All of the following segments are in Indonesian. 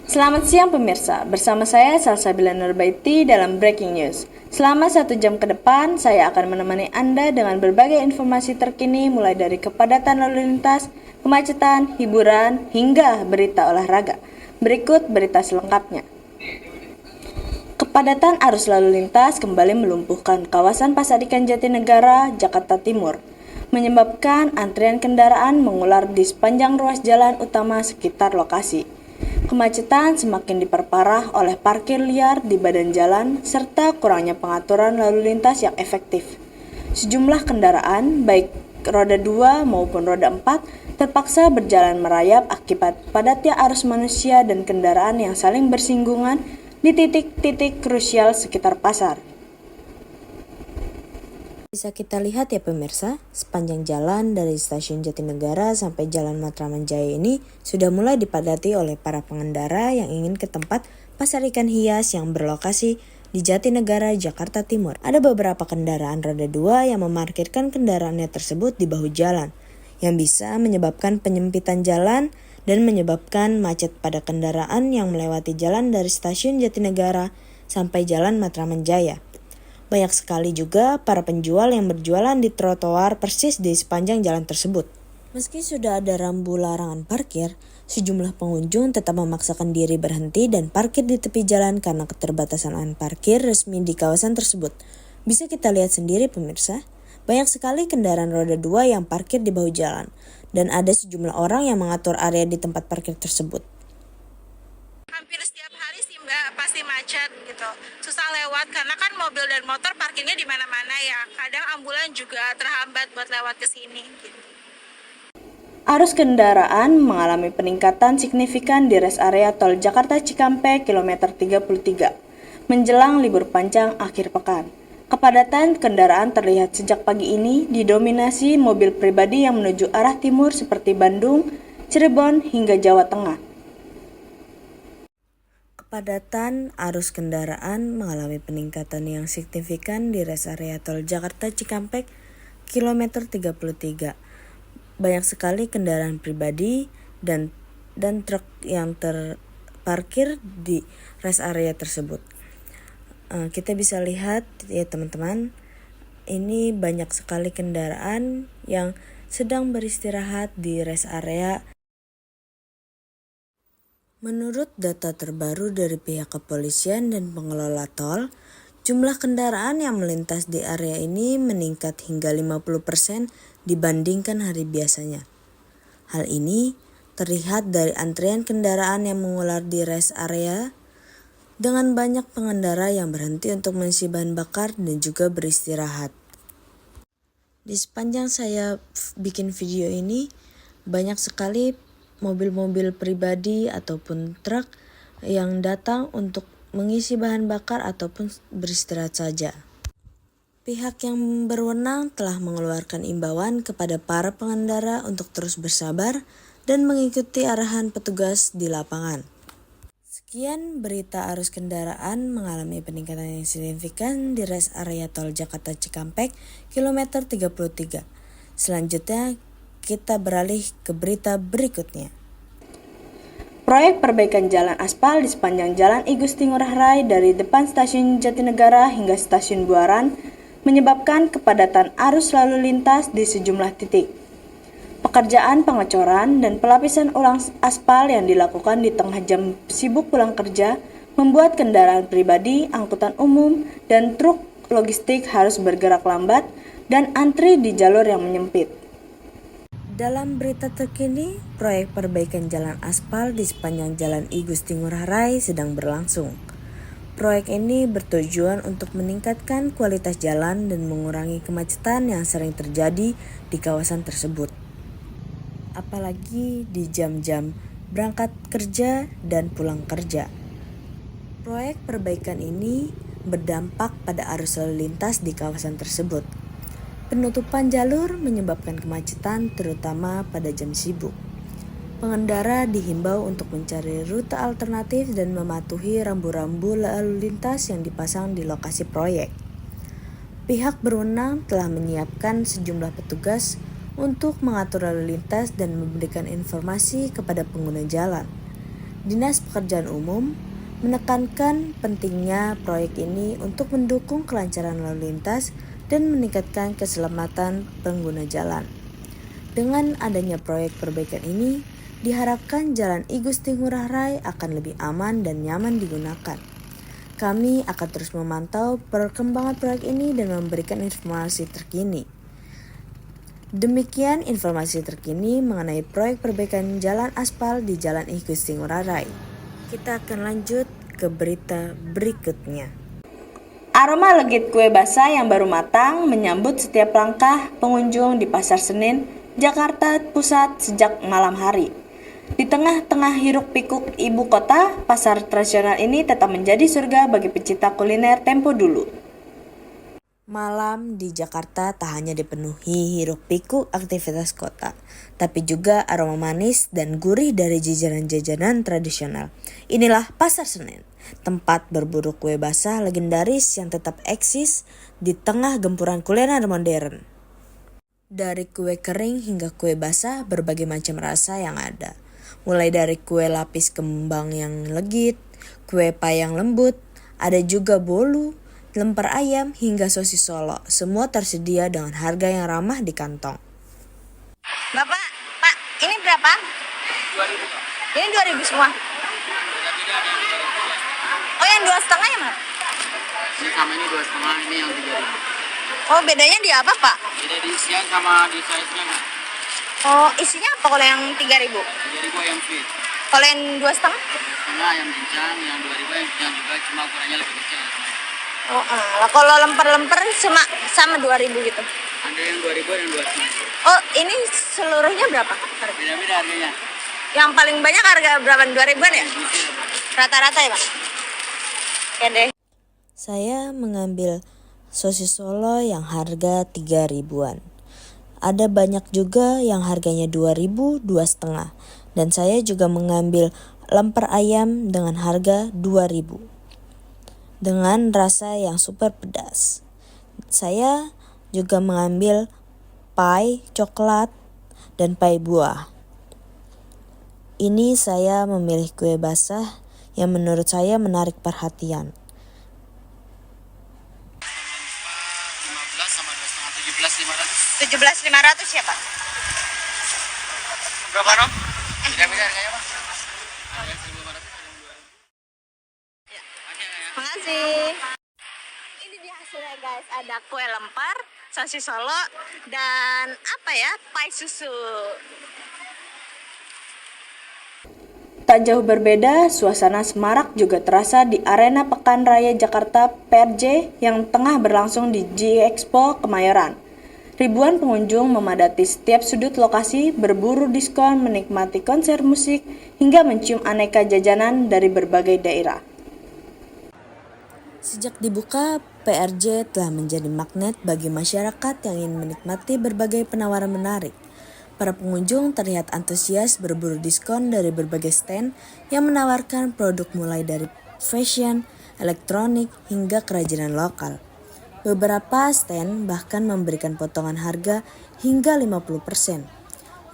Selamat siang pemirsa, bersama saya Salsabila Nurbaiti dalam Breaking News. Selama 1 jam ke depan, saya akan menemani Anda dengan berbagai informasi terkini mulai dari kepadatan lalu lintas, kemacetan, hiburan, hingga berita olahraga. Berikut berita selengkapnya. Kepadatan arus lalu lintas kembali melumpuhkan kawasan Pasar Ikan Jatinegara, Jakarta Timur, menyebabkan antrian kendaraan mengular di sepanjang ruas jalan utama sekitar lokasi. Kemacetan semakin diperparah oleh parkir liar di badan jalan serta kurangnya pengaturan lalu lintas yang efektif. Sejumlah kendaraan, baik roda 2 maupun roda 4, terpaksa berjalan merayap akibat padatnya arus manusia dan kendaraan yang saling bersinggungan di titik-titik krusial sekitar pasar. Bisa kita lihat ya pemirsa, sepanjang jalan dari stasiun Jatinegara sampai Jalan Matraman Jaya ini sudah mulai dipadati oleh para pengendara yang ingin ke tempat pasar ikan hias yang berlokasi di Jatinegara, Jakarta Timur. Ada beberapa kendaraan roda 2 yang memarkirkan kendaraannya tersebut di bahu jalan, yang bisa menyebabkan penyempitan jalan dan menyebabkan macet pada kendaraan yang melewati jalan dari stasiun Jatinegara sampai Jalan Matraman Jaya. Banyak sekali juga para penjual yang berjualan di trotoar persis di sepanjang jalan tersebut. Meski sudah ada rambu larangan parkir, sejumlah pengunjung tetap memaksakan diri berhenti dan parkir di tepi jalan karena keterbatasan lahan parkir resmi di kawasan tersebut. Bisa kita lihat sendiri pemirsa, banyak sekali kendaraan roda 2 yang parkir di bahu jalan, dan ada sejumlah orang yang mengatur area di tempat parkir tersebut. Hampir setiap hari sih Mbak, pasti macet gitu. Susah lewat karena kan mobil dan motor parkirnya di mana-mana ya. Kadang ambulan juga terhambat buat lewat ke sini gitu. Arus kendaraan mengalami peningkatan signifikan di rest area tol Jakarta Cikampek kilometer 33 menjelang libur panjang akhir pekan. Kepadatan kendaraan terlihat sejak pagi ini didominasi mobil pribadi yang menuju arah timur seperti Bandung, Cirebon, hingga Jawa Tengah. Kepadatan arus kendaraan mengalami peningkatan yang signifikan di rest area tol Jakarta Cikampek kilometer 33. Banyak sekali kendaraan pribadi dan truk yang terparkir di rest area tersebut. Kita bisa lihat ya teman-teman, ini banyak sekali kendaraan yang sedang beristirahat di rest area. Menurut data terbaru dari pihak kepolisian dan pengelola tol, jumlah kendaraan yang melintas di area ini meningkat hingga 50% dibandingkan hari biasanya. Hal ini terlihat dari antrian kendaraan yang mengular di rest area dengan banyak pengendara yang berhenti untuk mengisi bahan bakar dan juga beristirahat. Di sepanjang saya bikin video ini, banyak sekali mobil-mobil pribadi ataupun truk yang datang untuk mengisi bahan bakar ataupun beristirahat saja. Pihak yang berwenang telah mengeluarkan imbauan kepada para pengendara untuk terus bersabar dan mengikuti arahan petugas di lapangan. Sekian berita arus kendaraan mengalami peningkatan yang signifikan di rest area tol Jakarta Cikampek kilometer 33. Selanjutnya kita beralih ke berita berikutnya. Proyek perbaikan jalan aspal di sepanjang Jalan I Gusti Ngurah Rai dari depan stasiun Jatinegara hingga stasiun Buaran menyebabkan kepadatan arus lalu lintas di sejumlah titik. Pekerjaan pengecoran dan pelapisan ulang aspal yang dilakukan di tengah jam sibuk pulang kerja membuat kendaraan pribadi, angkutan umum, dan truk logistik harus bergerak lambat dan antri di jalur yang menyempit. Dalam berita terkini, proyek perbaikan jalan aspal di sepanjang Jalan I Gusti Ngurah Rai sedang berlangsung. Proyek ini bertujuan untuk meningkatkan kualitas jalan dan mengurangi kemacetan yang sering terjadi di kawasan tersebut. Apalagi di jam-jam berangkat kerja dan pulang kerja. Proyek perbaikan ini berdampak pada arus lalu lintas di kawasan tersebut. Penutupan jalur menyebabkan kemacetan terutama pada jam sibuk. Pengendara dihimbau untuk mencari rute alternatif dan mematuhi rambu-rambu lalu lintas yang dipasang di lokasi proyek. Pihak berwenang telah menyiapkan sejumlah petugas untuk mengatur lalu lintas dan memberikan informasi kepada pengguna jalan. Dinas Pekerjaan Umum menekankan pentingnya proyek ini untuk mendukung kelancaran lalu lintas dan meningkatkan keselamatan pengguna jalan. Dengan adanya proyek perbaikan ini, diharapkan Jalan I Gusti Ngurah Rai akan lebih aman dan nyaman digunakan. Kami akan terus memantau perkembangan proyek ini dan memberikan informasi terkini. Demikian informasi terkini mengenai proyek perbaikan jalan aspal di Jalan I Gusti Ngurah Rai. Kita akan lanjut ke berita berikutnya. Aroma legit kue basah yang baru matang menyambut setiap langkah pengunjung di Pasar Senen, Jakarta Pusat sejak malam hari. Di tengah-tengah hiruk-pikuk ibu kota, pasar tradisional ini tetap menjadi surga bagi pecinta kuliner tempo dulu. Malam di Jakarta tak hanya dipenuhi hiruk-pikuk aktivitas kota, tapi juga aroma manis dan gurih dari jajanan-jajanan tradisional. Inilah Pasar Senen, tempat berburu kue basah legendaris yang tetap eksis di tengah gempuran kuliner modern. Dari kue kering hingga kue basah, berbagai macam rasa yang ada. Mulai dari kue lapis kembang yang legit, kue pie yang lembut, ada juga bolu, lemper ayam, hingga sosis Solo. Semua tersedia dengan harga yang ramah di kantong. Bapak, Pak, ini berapa? 2.000. Ini 2.000 semua. Oh, yang 2,5 ya, Mas? Ini sama ini 2,5, ini yang 3.000. Oh, bedanya di apa, Pak? Beda di isian sama di size-nya, Kak. Oh, isinya apa kalau yang 3.000? 3.000 ayam sweet. Kalau yang 2,5? Setengah ayam cincang, yang 2.000 yang juga cuma ukurannya lebih kecil. Oh, kalau lemper-lemper cuma sama 2.000 gitu. Ada yang 2.000 dan 2,5. Oh, ini seluruhnya berapa? Beda-beda harganya. Yang paling banyak harga berapa? 2.000-an ya? Rata-rata ya, Pak? Oke deh. Saya mengambil sosis Solo yang harga 3.000-an. Ada banyak juga yang harganya 2.000, 2,5. Dan saya juga mengambil lemper ayam dengan harga 2.000. Dengan rasa yang super pedas. Saya juga mengambil pie coklat dan pie buah. Ini saya memilih kue basah yang menurut saya menarik perhatian. 15 sama 2,5, 17.500. 17.500 ya, Pak? Berapa, Nom? Beda-beda harganya, Pak. Ada yang 1.500, ada yang 2.000. Makasih. Ini dia hasilnya, guys. Ada kue lempar, sosis Solo, dan apa ya? Pie susu. Tak jauh berbeda, suasana semarak juga terasa di Arena Pekan Raya Jakarta PRJ yang tengah berlangsung di G-Expo Kemayoran. Ribuan pengunjung memadati setiap sudut lokasi, berburu diskon, menikmati konser musik, hingga mencium aneka jajanan dari berbagai daerah. Sejak dibuka, PRJ telah menjadi magnet bagi masyarakat yang ingin menikmati berbagai penawaran menarik. Para pengunjung terlihat antusias berburu diskon dari berbagai stand yang menawarkan produk mulai dari fashion, elektronik, hingga kerajinan lokal. Beberapa stand bahkan memberikan potongan harga hingga 50%,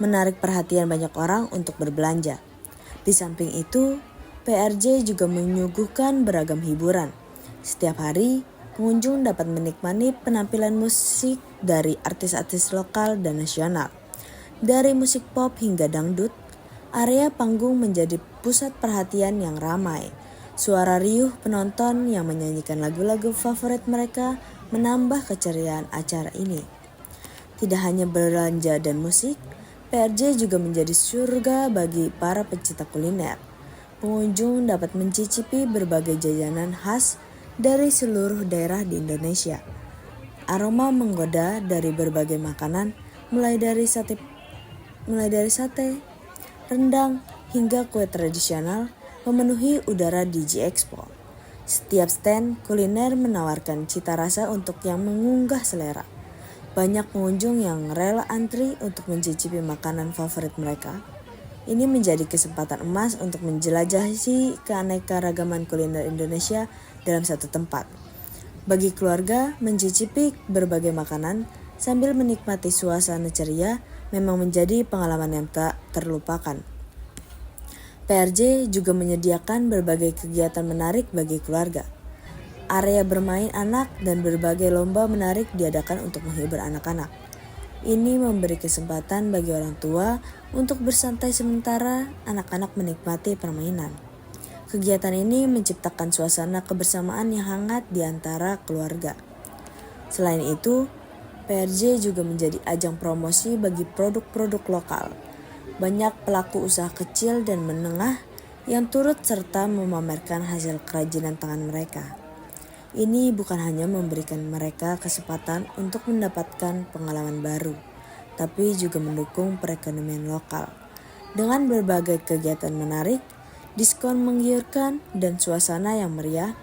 menarik perhatian banyak orang untuk berbelanja. Di samping itu, PRJ juga menyuguhkan beragam hiburan. Setiap hari, pengunjung dapat menikmati penampilan musik dari artis-artis lokal dan nasional. Dari musik pop hingga dangdut, area panggung menjadi pusat perhatian yang ramai. Suara riuh penonton yang menyanyikan lagu-lagu favorit mereka menambah keceriaan acara ini. Tidak hanya belanja dan musik, PRJ juga menjadi surga bagi para pecinta kuliner. Pengunjung dapat mencicipi berbagai jajanan khas dari seluruh daerah di Indonesia. Aroma menggoda dari berbagai makanan, mulai dari sate, rendang, hingga kue tradisional memenuhi udara di G-Expo. Setiap stand kuliner menawarkan cita rasa untuk yang mengunggah selera. Banyak pengunjung yang rela antri untuk mencicipi makanan favorit mereka. Ini menjadi kesempatan emas untuk menjelajahi keanekaragaman kuliner Indonesia dalam satu tempat. Bagi keluarga, mencicipi berbagai makanan sambil menikmati suasana ceria memang menjadi pengalaman yang tak terlupakan. PRJ juga menyediakan berbagai kegiatan menarik bagi keluarga. Area bermain anak dan berbagai lomba menarik diadakan untuk menghibur anak-anak. Ini memberi kesempatan bagi orang tua untuk bersantai sementara anak-anak menikmati permainan. Kegiatan ini menciptakan suasana kebersamaan yang hangat di antara keluarga. Selain itu, PRJ juga menjadi ajang promosi bagi produk-produk lokal. Banyak pelaku usaha kecil dan menengah yang turut serta memamerkan hasil kerajinan tangan mereka. Ini bukan hanya memberikan mereka kesempatan untuk mendapatkan pengalaman baru, tapi juga mendukung perekonomian lokal. Dengan berbagai kegiatan menarik, diskon menggiurkan, dan suasana yang meriah,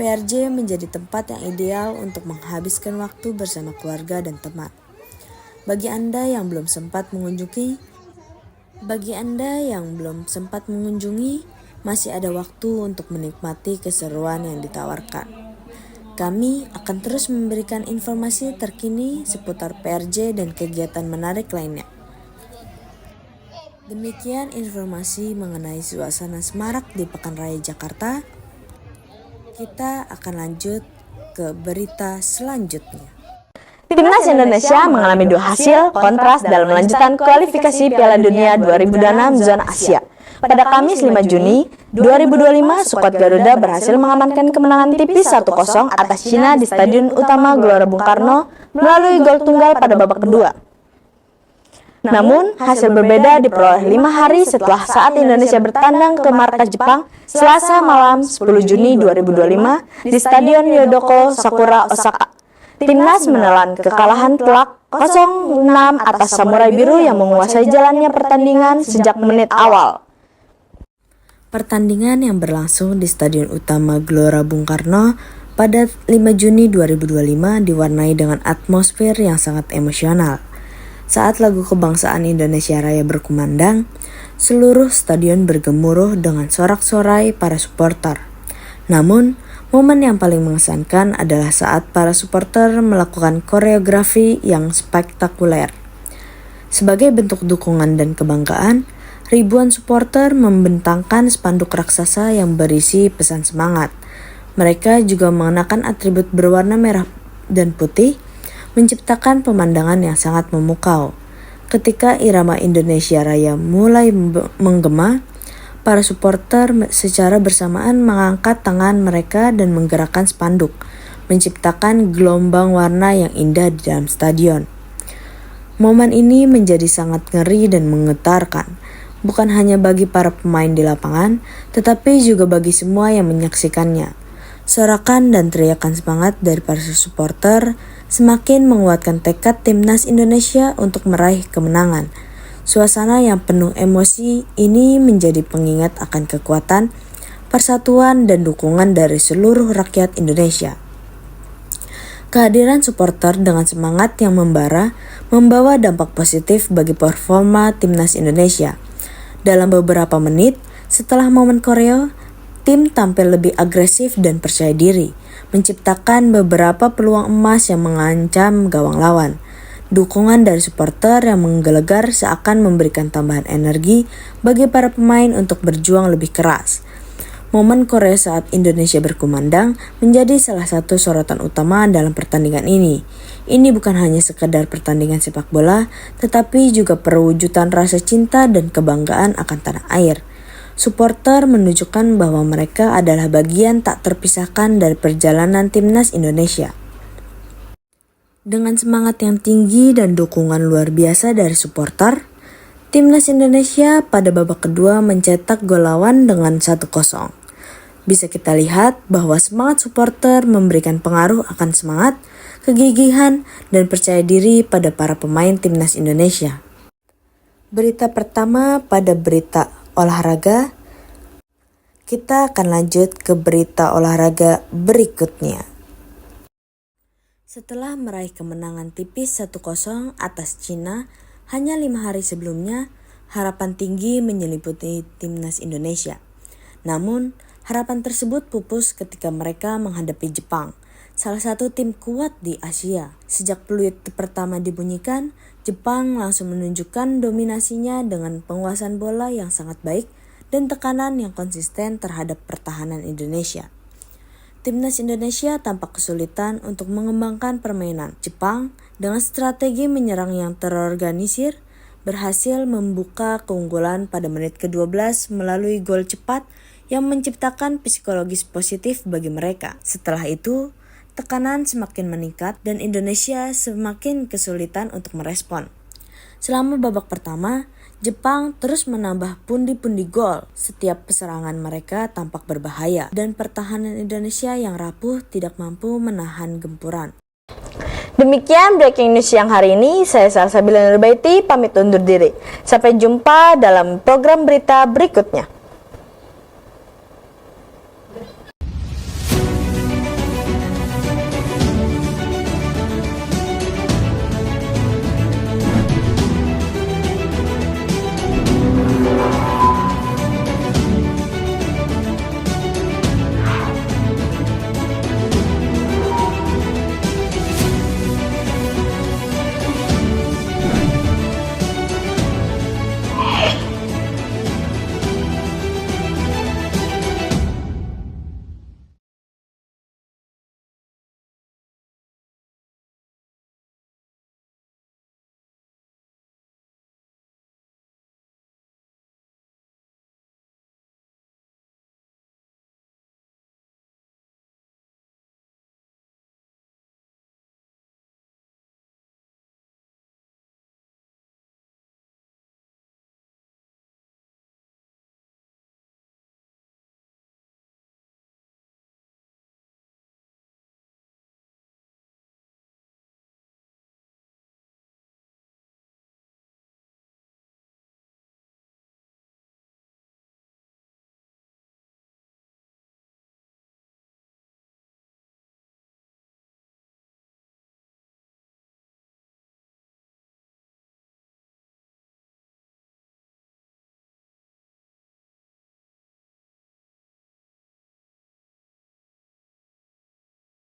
PRJ menjadi tempat yang ideal untuk menghabiskan waktu bersama keluarga dan teman. Bagi Anda yang belum sempat mengunjungi, masih ada waktu untuk menikmati keseruan yang ditawarkan. Kami akan terus memberikan informasi terkini seputar PRJ dan kegiatan menarik lainnya. Demikian informasi mengenai suasana semarak di Pekan Raya Jakarta. Kita akan lanjut ke berita selanjutnya. Timnas Indonesia mengalami 2 hasil kontras dalam melanjutkan kualifikasi Piala Dunia 2026 zona Asia. Pada Kamis 5 Juni 2025, skuad Garuda berhasil mengamankan kemenangan tipis 1-0 atas Cina di Stadion Utama Gelora Bung Karno melalui gol tunggal pada babak kedua. Namun, hasil berbeda diperoleh 5 hari setelah saat Indonesia bertandang ke markas Jepang Selasa malam 10 Juni 2025 di Stadion Yodoko Sakura, Osaka. Timnas menelan kekalahan telak 0-6 atas Samurai Biru yang menguasai jalannya pertandingan sejak menit awal. Pertandingan yang berlangsung di Stadion Utama Gelora Bung Karno pada 5 Juni 2025 diwarnai dengan atmosfer yang sangat emosional. Saat lagu kebangsaan Indonesia Raya berkumandang, seluruh stadion bergemuruh dengan sorak-sorai para supporter. Namun, momen yang paling mengesankan adalah saat para supporter melakukan koreografi yang spektakuler. Sebagai bentuk dukungan dan kebanggaan, ribuan supporter membentangkan spanduk raksasa yang berisi pesan semangat. Mereka juga mengenakan atribut berwarna merah dan putih, menciptakan pemandangan yang sangat memukau. Ketika irama Indonesia Raya mulai menggema, para supporter secara bersamaan mengangkat tangan mereka dan menggerakkan spanduk, menciptakan gelombang warna yang indah di dalam stadion. Momen ini menjadi sangat ngeri dan menggetarkan, bukan hanya bagi para pemain di lapangan, tetapi juga bagi semua yang menyaksikannya. Sorakan dan teriakan semangat dari para supporter semakin menguatkan tekad Timnas Indonesia untuk meraih kemenangan. Suasana yang penuh emosi ini menjadi pengingat akan kekuatan, persatuan, dan dukungan dari seluruh rakyat Indonesia. Kehadiran supporter dengan semangat yang membara membawa dampak positif bagi performa Timnas Indonesia. Dalam beberapa menit setelah momen koreo, tim tampil lebih agresif dan percaya diri, menciptakan beberapa peluang emas yang mengancam gawang lawan. Dukungan dari supporter yang menggelegar seakan memberikan tambahan energi bagi para pemain untuk berjuang lebih keras. Momen Korea saat Indonesia berkumandang menjadi salah satu sorotan utama dalam pertandingan ini. Ini bukan hanya sekedar pertandingan sepak bola, tetapi juga perwujudan rasa cinta dan kebanggaan akan tanah air. Supporter menunjukkan bahwa mereka adalah bagian tak terpisahkan dari perjalanan Timnas Indonesia. Dengan semangat yang tinggi dan dukungan luar biasa dari supporter, Timnas Indonesia pada babak kedua mencetak gol lawan dengan 1-0. Bisa kita lihat bahwa semangat supporter memberikan pengaruh akan semangat, kegigihan, dan percaya diri pada para pemain Timnas Indonesia. Berita pertama pada berita olahraga, kita akan lanjut ke berita olahraga berikutnya. Setelah meraih kemenangan tipis 1-0 atas Cina hanya 5 hari sebelumnya, harapan tinggi menyelimuti Timnas Indonesia. Namun, harapan tersebut pupus ketika mereka menghadapi Jepang, salah satu tim kuat di Asia. Sejak peluit pertama dibunyikan, Jepang langsung menunjukkan dominasinya dengan penguasaan bola yang sangat baik dan tekanan yang konsisten terhadap pertahanan Indonesia. Timnas Indonesia tampak kesulitan untuk mengembangkan permainan. Jepang dengan strategi menyerang yang terorganisir berhasil membuka keunggulan pada menit ke-12 melalui gol cepat yang menciptakan psikologis positif bagi mereka. Setelah itu, tekanan semakin meningkat dan Indonesia semakin kesulitan untuk merespon. Selama babak pertama, Jepang terus menambah pundi-pundi gol. Setiap serangan mereka tampak berbahaya dan pertahanan Indonesia yang rapuh tidak mampu menahan gempuran. Demikian breaking news siang hari ini. Saya Salsabila Nurbaiti pamit undur diri. Sampai jumpa dalam program berita berikutnya.